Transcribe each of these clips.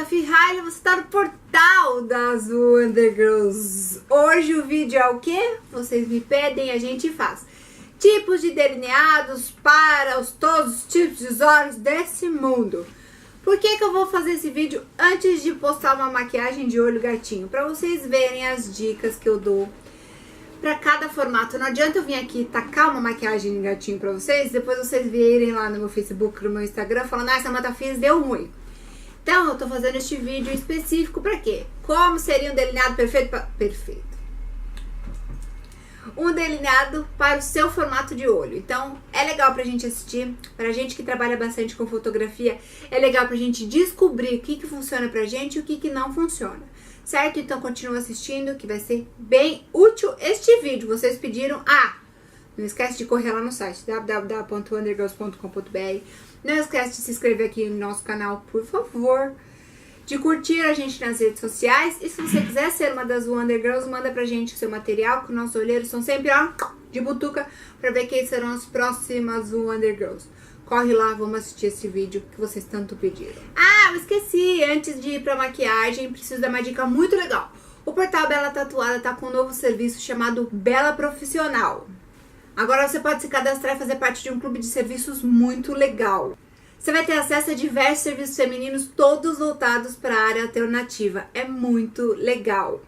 Ferrari, você está no portal da Azul Undergirls. Hoje o vídeo é o que? Vocês me pedem, a gente faz. Tipos de delineados para todos os tipos de olhos desse mundo. Por que eu vou fazer esse vídeo antes de postar uma maquiagem de olho gatinho? Para vocês verem as dicas que eu dou para cada formato. Não adianta eu vir aqui tacar uma maquiagem de gatinho para vocês, depois vocês virem lá no meu Facebook, no meu Instagram, falando, ah, Samantha fez, deu ruim. Então, eu tô fazendo este vídeo específico para quê? Como seria um delineado perfeito? Perfeito. Um delineado para o seu formato de olho. Então, é legal pra gente assistir. Pra gente que trabalha bastante com fotografia, é legal pra gente descobrir o que funciona pra gente e o que não funciona. Certo? Então, continua assistindo, que vai ser bem útil este vídeo. Vocês pediram... não esquece de correr lá no site www.undergirls.com.br. Não esquece de se inscrever aqui no nosso canal, por favor. De curtir a gente nas redes sociais. E se você quiser ser uma das Undergirls, manda pra gente o seu material, que nossos olheiros são sempre, ó, de butuca, pra ver quem serão as próximas Undergirls. Corre lá, vamos assistir esse vídeo que vocês tanto pediram. Eu esqueci, antes de ir pra maquiagem, preciso dar uma dica muito legal. O portal Bela Tatuada tá com um novo serviço chamado Bela Profissional. Agora você pode se cadastrar e fazer parte de um clube de serviços muito legal. Você vai ter acesso a diversos serviços femininos, todos voltados para a área alternativa. É muito legal.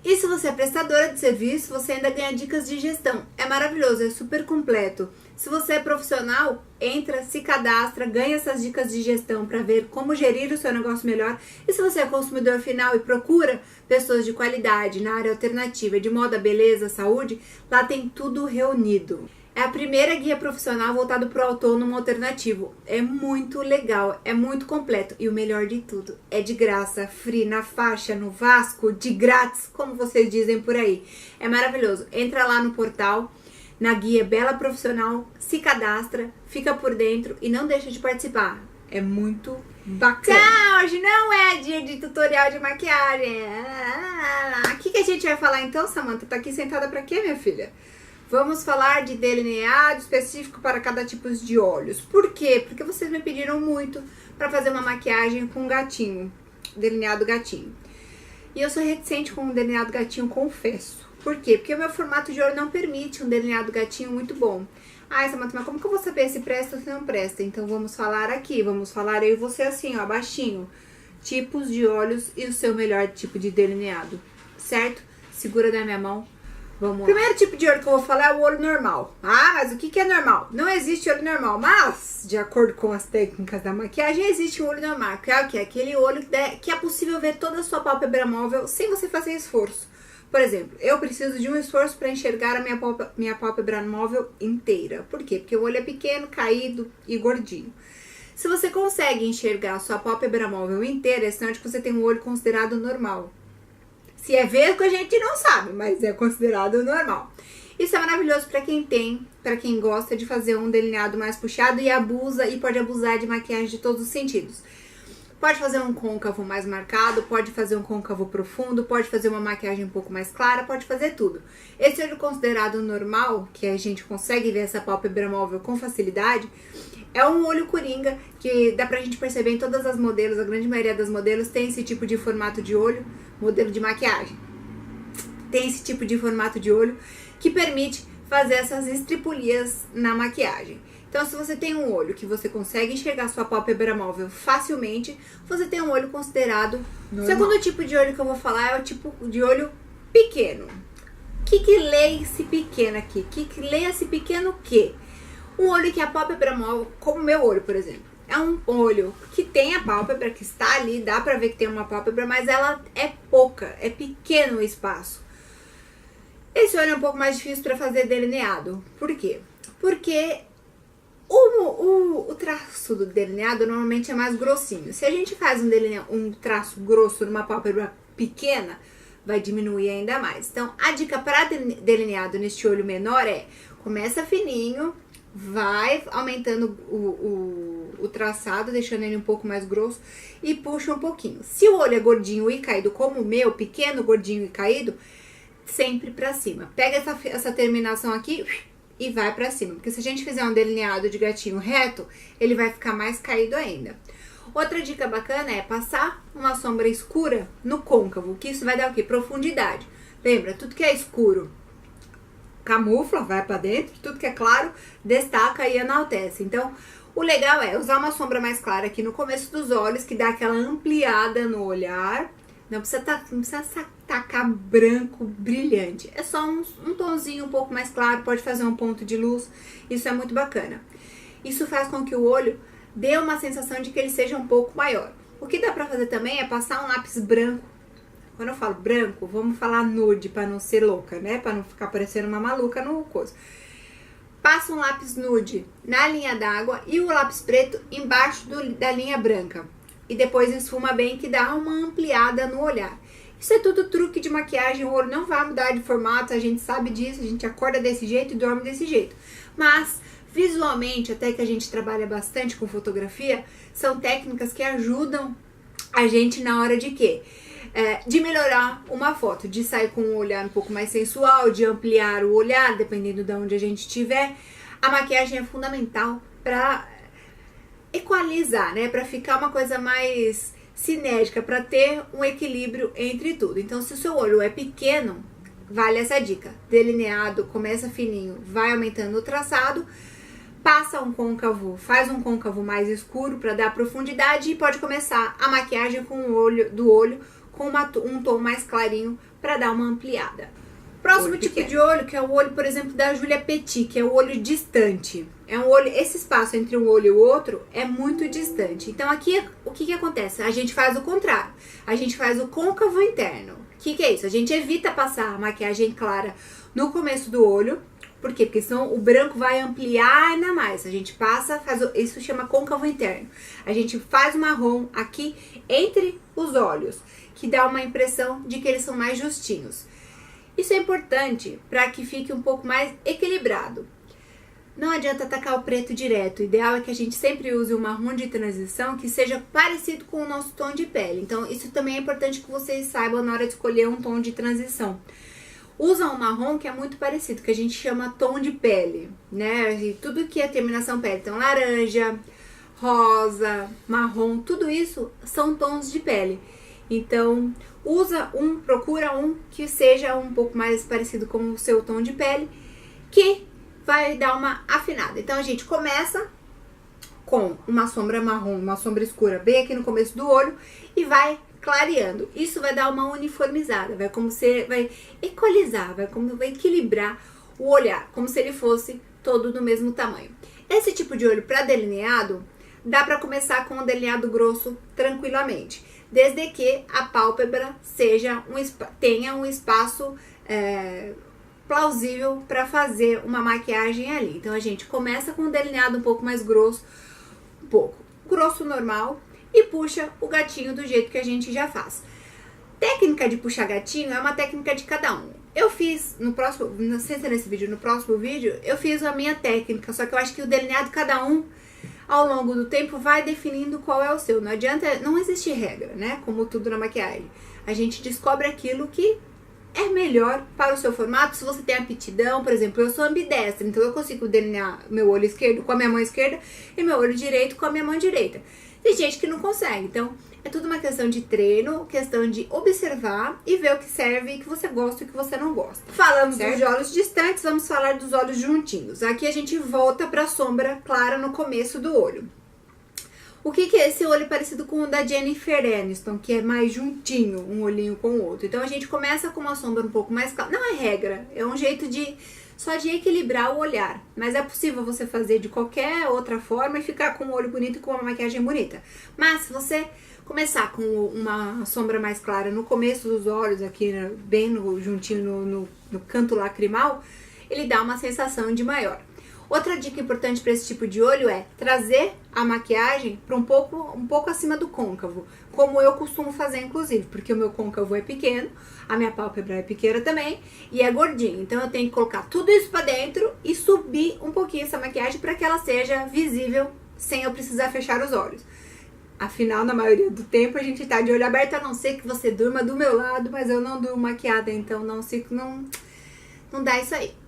E se você é prestadora de serviço, você ainda ganha dicas de gestão. É maravilhoso, é super completo. Se você é profissional, entra, se cadastra, ganha essas dicas de gestão para ver como gerir o seu negócio melhor. E se você é consumidor final e procura pessoas de qualidade na área alternativa, de moda, beleza, saúde, lá tem tudo reunido. É a primeira guia profissional voltada para o autônomo alternativo. É muito legal, é muito completo. E o melhor de tudo, é de graça, free, na faixa, no Vasco, de grátis, como vocês dizem por aí. É maravilhoso. Entra lá no portal, na guia Bela Profissional, se cadastra, fica por dentro e não deixa de participar. É muito bacana. Tchau, hoje não é dia de tutorial de maquiagem. O que a gente vai falar então, Samantha? Tá aqui sentada pra quê, minha filha? Vamos falar de delineado específico para cada tipo de olhos. Por quê? Porque vocês me pediram muito para fazer uma maquiagem com gatinho, delineado gatinho. E eu sou reticente com um delineado gatinho, confesso. Por quê? Porque o meu formato de olho não permite um delineado gatinho muito bom. Samantha, mas como que eu vou saber se presta ou se não presta? Então vamos falar aqui, vamos falar eu e você assim, ó, baixinho. Tipos de olhos e o seu melhor tipo de delineado, certo? Segura da minha mão. Vamos lá. Primeiro tipo de olho que eu vou falar é o olho normal. Mas o que é normal? Não existe olho normal, mas, de acordo com as técnicas da maquiagem, existe um olho normal, que é o quê? Aquele olho que é possível ver toda a sua pálpebra móvel sem você fazer esforço. Por exemplo, eu preciso de um esforço para enxergar a minha pálpebra móvel inteira. Por quê? Porque o olho é pequeno, caído e gordinho. Se você consegue enxergar a sua pálpebra móvel inteira, é sinal de que você tem um olho considerado normal. Se é vesgo, a gente não sabe, mas é considerado normal. Isso é maravilhoso para quem tem, para quem gosta de fazer um delineado mais puxado e abusa e pode abusar de maquiagem de todos os sentidos. Pode fazer um côncavo mais marcado, pode fazer um côncavo profundo, pode fazer uma maquiagem um pouco mais clara, pode fazer tudo. Esse olho considerado normal, que a gente consegue ver essa pálpebra móvel com facilidade, é um olho coringa que dá pra gente perceber em todas as modelos, a grande maioria das modelos tem esse tipo de formato de olho, modelo de maquiagem. Tem esse tipo de formato de olho que permite fazer essas estripulias na maquiagem. Então, se você tem um olho que você consegue enxergar sua pálpebra móvel facilmente, você tem um olho considerado normal. O segundo tipo de olho que eu vou falar é o tipo de olho pequeno. O que leia-se pequeno aqui? Que leia-se pequeno o quê? Um olho que a pálpebra móvel, como o meu olho, por exemplo, é um olho que tem a pálpebra, que está ali, dá pra ver que tem uma pálpebra, mas ela é pouca, é pequeno o espaço. Esse olho é um pouco mais difícil para fazer delineado. Por quê? Porque o traço do delineado normalmente é mais grossinho. Se a gente faz um traço grosso numa pálpebra pequena, vai diminuir ainda mais. Então, a dica para delineado neste olho menor é: começa fininho, vai aumentando o traçado, deixando ele um pouco mais grosso e puxa um pouquinho. Se o olho é gordinho e caído como o meu, pequeno, gordinho e caído, sempre pra cima. Pega essa terminação aqui e vai pra cima, porque se a gente fizer um delineado de gatinho reto, ele vai ficar mais caído ainda. Outra dica bacana é passar uma sombra escura no côncavo, que isso vai dar o quê? Profundidade. Lembra, tudo que é escuro camufla, vai pra dentro, tudo que é claro destaca e enaltece. Então, o legal é usar uma sombra mais clara aqui no começo dos olhos, que dá aquela ampliada no olhar. Não precisa tacar branco brilhante. É só um tonzinho um pouco mais claro, pode fazer um ponto de luz. Isso é muito bacana. Isso faz com que o olho dê uma sensação de que ele seja um pouco maior. O que dá pra fazer também é passar um lápis branco. Quando eu falo branco, vamos falar nude pra não ser louca, né? Pra não ficar parecendo uma maluca no coisa. Passa um lápis nude na linha d'água e o lápis preto embaixo da linha branca. E depois esfuma bem, que dá uma ampliada no olhar. Isso é tudo truque de maquiagem, o olho não vai mudar de formato, a gente sabe disso, a gente acorda desse jeito e dorme desse jeito. Mas, visualmente, até que a gente trabalha bastante com fotografia, são técnicas que ajudam a gente na hora de quê? De melhorar uma foto, de sair com um olhar um pouco mais sensual, de ampliar o olhar, dependendo de onde a gente estiver. A maquiagem é fundamental para equalizar, né? Para ficar uma coisa mais cinética, para ter um equilíbrio entre tudo. Então, se o seu olho é pequeno, vale essa dica. Delineado, começa fininho, vai aumentando o traçado, passa um côncavo, faz um côncavo mais escuro para dar profundidade e pode começar a maquiagem com o olho com um tom mais clarinho para dar uma ampliada. Próximo tipo de olho, que é o olho, por exemplo, da Julia Petit, que é o olho distante. É um olho, esse espaço entre um olho e o outro é muito distante. Então aqui, o que acontece? A gente faz o contrário. A gente faz o côncavo interno. O que é isso? A gente evita passar a maquiagem clara no começo do olho. Por quê? Porque senão o branco vai ampliar ainda mais. A gente passa, isso chama côncavo interno. A gente faz o marrom aqui entre os olhos, que dá uma impressão de que eles são mais justinhos. Isso é importante para que fique um pouco mais equilibrado. Não adianta atacar o preto direto. O ideal é que a gente sempre use um marrom de transição que seja parecido com o nosso tom de pele. Então, isso também é importante que vocês saibam na hora de escolher um tom de transição. Usa um marrom que é muito parecido, que a gente chama tom de pele, né? E tudo que é terminação pele. Então, laranja, rosa, marrom, tudo isso são tons de pele. Então, procura um que seja um pouco mais parecido com o seu tom de pele, que vai dar uma afinada. Então, a gente começa com uma sombra marrom, uma sombra escura bem aqui no começo do olho e vai clareando. Isso vai dar uma uniformizada, vai equalizar, vai equilibrar o olhar, como se ele fosse todo do mesmo tamanho. Esse tipo de olho para delineado, dá para começar com um delineado grosso tranquilamente, desde que a pálpebra tenha um espaço plausível para fazer uma maquiagem ali. Então, a gente começa com um delineado um pouco mais grosso, normal, e puxa o gatinho do jeito que a gente já faz. Técnica de puxar gatinho é uma técnica de cada um. Eu fiz no próximo vídeo, eu fiz a minha técnica, só que eu acho que o delineado cada um, ao longo do tempo, vai definindo qual é o seu. Não adianta, não existe regra, né? Como tudo na maquiagem. A gente descobre aquilo que é melhor para o seu formato. Se você tem aptidão, por exemplo, eu sou ambidestra, então eu consigo delinear meu olho esquerdo com a minha mão esquerda e meu olho direito com a minha mão direita. Tem gente que não consegue, então é tudo uma questão de treino, questão de observar e ver o que serve, o que você gosta e o que você não gosta. Falamos dos olhos distantes, vamos falar dos olhos juntinhos. Aqui a gente volta para a sombra clara no começo do olho. O que é esse olho parecido com o da Jennifer Aniston, que é mais juntinho, um olhinho com o outro? Então a gente começa com uma sombra um pouco mais clara. Não é regra, é um jeito só de equilibrar o olhar. Mas é possível você fazer de qualquer outra forma e ficar com um olho bonito e com uma maquiagem bonita. Mas se você começar com uma sombra mais clara no começo dos olhos, aqui bem juntinho no canto lacrimal, ele dá uma sensação de maior. Outra dica importante para esse tipo de olho é trazer a maquiagem para um pouco acima do côncavo, como eu costumo fazer, inclusive, porque o meu côncavo é pequeno, a minha pálpebra é pequena também e é gordinha. Então eu tenho que colocar tudo isso para dentro e subir um pouquinho essa maquiagem para que ela seja visível sem eu precisar fechar os olhos. Afinal, na maioria do tempo a gente tá de olho aberto, a não ser que você durma do meu lado, mas eu não durmo maquiada, então não dá isso aí.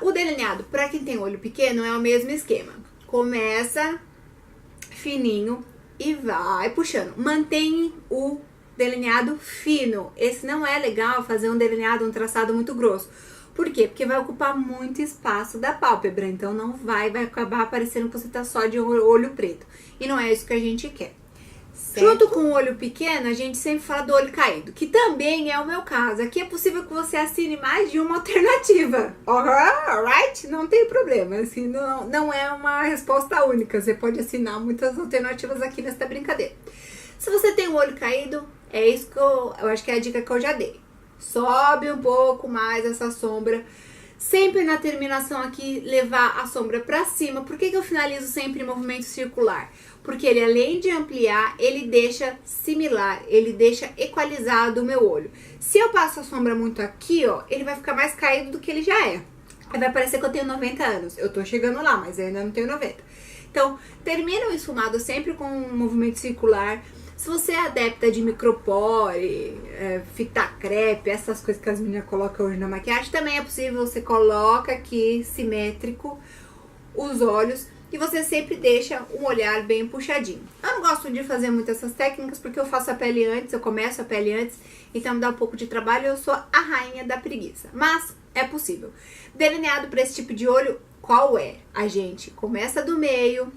O delineado, para quem tem olho pequeno, é o mesmo esquema. Começa fininho e vai puxando. Mantém o delineado fino. Esse não é legal fazer um delineado, um traçado muito grosso. Por quê? Porque vai ocupar muito espaço da pálpebra, então não vai acabar parecendo que você tá só de olho preto. E não é isso que a gente quer. Certo? Junto com o olho pequeno, a gente sempre fala do olho caído, que também é o meu caso. Aqui é possível que você assine mais de uma alternativa. Alright? Não tem problema. Assim, não é uma resposta única. Você pode assinar muitas alternativas aqui nessa brincadeira. Se você tem o olho caído, é isso que eu acho que é a dica que eu já dei. Sobe um pouco mais essa sombra. Sempre na terminação aqui, levar a sombra pra cima. Por que eu finalizo sempre em movimento circular? Porque ele, além de ampliar, ele deixa similar, ele deixa equalizado o meu olho. Se eu passo a sombra muito aqui, ó, ele vai ficar mais caído do que ele já é. Aí vai parecer que eu tenho 90 anos. Eu tô chegando lá, mas ainda não tenho 90. Então, termina o esfumado sempre com um movimento circular. Se você é adepta de micropore, fita crepe, essas coisas que as meninas colocam hoje na maquiagem, também é possível. Você coloca aqui, simétrico, os olhos e você sempre deixa um olhar bem puxadinho. Eu não gosto de fazer muito essas técnicas porque eu faço a pele antes, eu começo a pele antes, então me dá um pouco de trabalho, eu sou a rainha da preguiça. Mas é possível. Delineado para esse tipo de olho, qual é? A gente começa do meio,